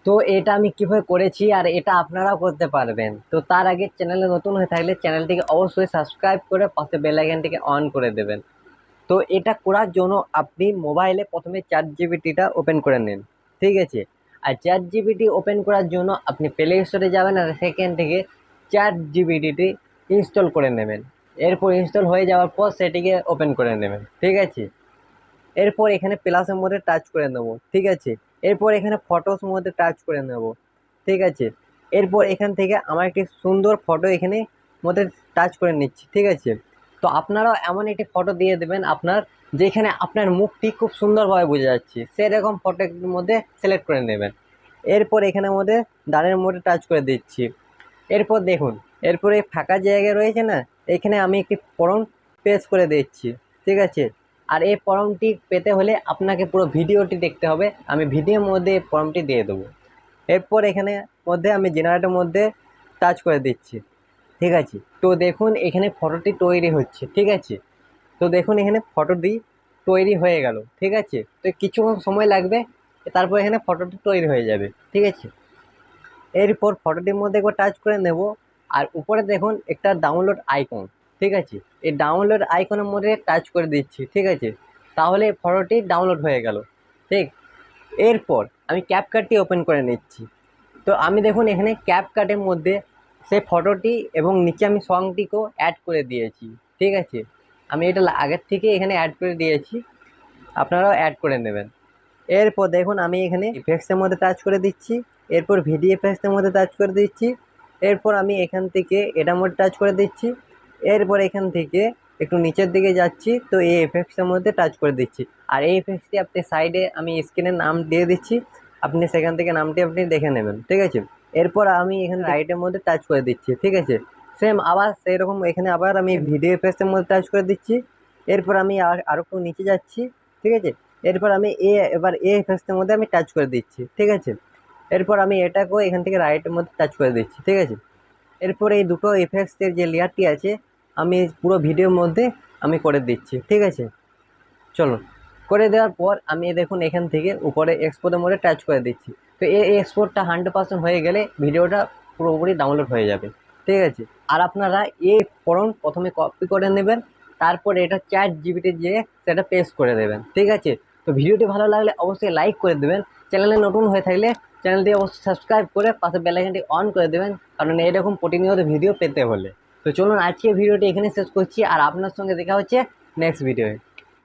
তো এটা আমি কিভাবে করেছি আর এটা আপনারাও করতে পারবেন। তো তার আগে চ্যানেলে নতুন হয়ে থাকলে চ্যানেলটিকে অবশ্যই সাবস্ক্রাইব করে পাশে বেল আইকনটিকে অন করে দেবেন। তো এটা করার জন্য আপনি মোবাইলে প্রথমে চ্যাট জিপিটিটা ওপেন করে নিন, ঠিক আছে। আর চ্যাট জিপিটি ওপেন করার জন্য আপনি প্লে স্টোরে যাবেন আর সেখান থেকে চ্যাট জিপিটিটি ইনস্টল করে নেবেন। এরপর ইনস্টল হয়ে যাওয়ার পর সেটিকে ওপেন করে নেবেন, ঠিক আছে। এরপর এখানে প্লাসের মধ্যে টাচ করে নেব, ঠিক আছে। এরপর এখানে ফটোস মধ্যে টাচ করে নেব, ঠিক আছে। এরপর এখান থেকে আমার একটি সুন্দর ফটো এখানে মধ্যে টাচ করে নিচ্ছি, ঠিক আছে। তো আপনারাও এমন একটি ফটো দিয়ে দেবেন আপনার, যেখানে আপনার মুখটি খুব সুন্দরভাবে বোঝা যাচ্ছে সেরকম ফটোর মধ্যে সিলেক্ট করে নেবেন। এরপর এখানের মধ্যে ডানের মধ্যে টাচ করে দিচ্ছি। এরপর দেখুন, এরপরে ফাঁকা জায়গা রয়েছে না, এখানে আমি একটি ফর্ম পেস্ট করে দিচ্ছি, ঠিক আছে। আর এই ফর্মটি পেতে হলে আপনাকে পুরো ভিডিওটি দেখতে হবে, আমি ভিডিওর মধ্যে এই ফর্মটি দিয়ে দেবো। এরপর এখানে মধ্যে আমি জেনারেটের মধ্যে টাচ করে দিচ্ছি, ঠিক আছে। তো দেখুন এখানে ফটোটি তৈরি হচ্ছে, ঠিক আছে। তো দেখুন এখানে ফটোটি তৈরি হয়ে গেল, ঠিক আছে। তো কিছুক্ষণ সময় লাগবে, তারপর এখানে ফটোটি তৈরি হয়ে যাবে, ঠিক আছে। এরপর ফটোটির মধ্যে একবার টাচ করে নেব। আর উপরে দেখুন একটা ডাউনলোড আইকন, ঠিক আছে। এই ডাউনলোড আইকনের মধ্যে টাচ করে দিচ্ছি, ঠিক আছে। তাহলে ফটোটি ডাউনলোড হয়ে গেল, ঠিক। এরপর আমি ক্যাপকাটটি ওপেন করে নিচ্ছি। তো আমি দেখুন এখানে ক্যাপকাটের মধ্যে সেই ফটোটি এবং নিচে আমি সংটিকেও অ্যাড করে দিয়েছি, ঠিক আছে। আমি এটা আগের থেকে এখানে অ্যাড করে দিয়েছি, আপনারাও অ্যাড করে নেবেন। এরপর দেখুন আমি এখানে ইফেক্টসের মধ্যে টাচ করে দিচ্ছি। এরপর ভিডিও ইফেক্টসের মধ্যে টাচ করে দিচ্ছি। এরপর আমি এখান থেকে এটার মধ্যে টাচ করে দিচ্ছি। এরপর এখান থেকে একটু নিচের দিকে যাচ্ছি, তো এই ইফেক্টসের মধ্যে টাচ করে দিচ্ছি। আর এই ইফেক্টসটি আপনি সাইডে আমি স্ক্রিনের নাম দিয়ে দিচ্ছি, আপনি সেখান থেকে নামটি আপনি দেখে নেবেন, ঠিক আছে। এরপর আমি এখানে রাইটের মধ্যে টাচ করে দিচ্ছি, ঠিক আছে। সেম আবার সেই রকম এখানে আবার আমি ভিডিও ইফেক্টসের মধ্যে টাচ করে দিচ্ছি। এরপর আমি আরও একটু নিচে যাচ্ছি, ঠিক আছে। এরপর আমি এবার ইফেক্টসের মধ্যে আমি টাচ করে দিচ্ছি, ঠিক আছে। এরপর আমি এটাকেও এখান থেকে রাইটের মধ্যে টাচ করে দিচ্ছি, ঠিক আছে। এরপর এই দুটো ইফেক্টসের যে লেয়ারটি আছে আমি পুরো ভিডিওর মধ্যে আমি করে দিচ্ছি, ঠিক আছে। চলুন, করে দেওয়ার পর আমি দেখুন এখান থেকে উপরে এক্সপোর্টের মধ্যে টাচ করে দিচ্ছি। তো এই এক্সপোর্টটা 100% হয়ে গেলে ভিডিওটা পুরোপুরি ডাউনলোড হয়ে যাবে, ঠিক আছে। আর আপনারা এই ফর্ম প্রথমে কপি করে নেবেন, তারপরে এটা চ্যাট জিপিটি যেয়ে সেটা পেস্ট করে দেবেন, ঠিক আছে। তো ভিডিওটি ভালো লাগলে অবশ্যই লাইক করে দেবেন। চ্যানেলে নতুন হয়ে থাকলে চ্যানেলটি অবশ্যই সাবস্ক্রাইব করে পাশে বেল আইকনটি অন করে দেবেন, কারণ এরকম প্রতিনিয়ত ভিডিও পেতে হলে। তো চলুন আজকে ভিডিওটি এখানে শেষ করছি, আর আপনার সঙ্গে দেখা হচ্ছে নেক্সট ভিডিওয়ে।